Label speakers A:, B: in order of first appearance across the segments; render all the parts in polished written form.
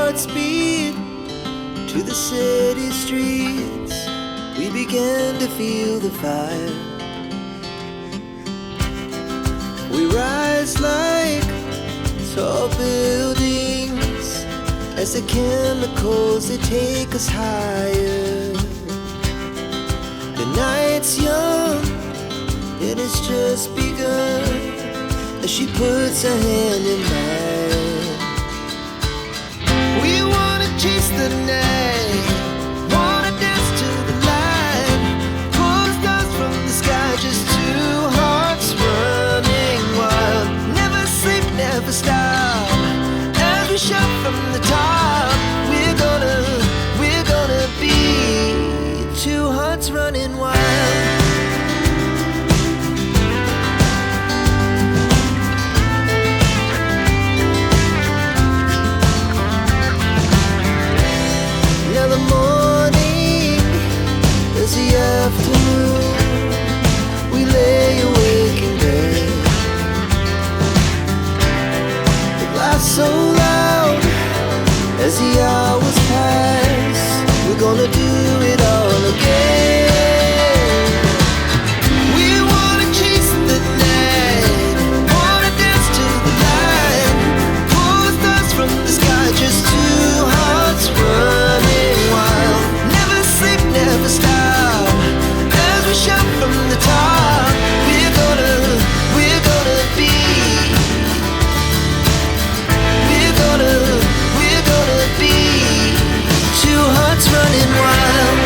A: hearts beat to the city streets. We began to feel the fire. We rise like tall buildings as the chemicals, they take us higher. The night's young, it has just begun as she puts her hand in mine. We wanna chase the night, wanna dance to the light, pull the stars from the sky, just two hearts running wild. Never sleep, never stop, as we shout from the top. We're gonna be two hearts running wild. Afternoon, we lay awake in bed. It laughs so loud as the hours pass. We're gonna do it all again. We wanna chase the night, wanna dance to the light, pull the stars from the sky, just two hearts running wild. Never sleep, never stop, we shout from the top. We're gonna be, we're gonna be two hearts running wild.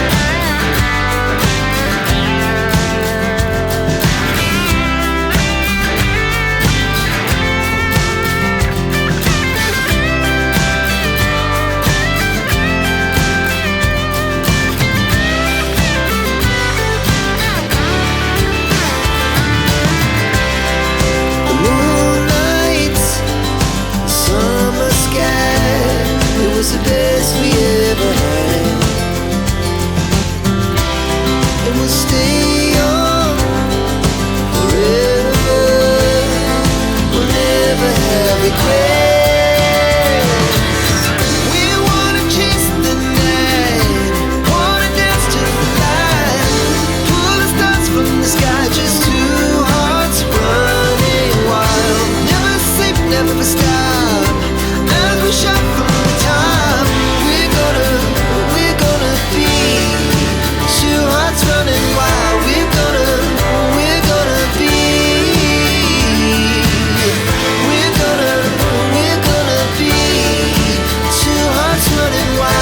A: The best we ever had, and we'll stay on forever. We'll never have regrets. We wanna chase the night, wanna dance to the light, pull the stars from the sky, just two hearts running wild. Never sleep, never stop, as we shout from the top. Running wild, we're gonna be, we're gonna be two hearts running wild.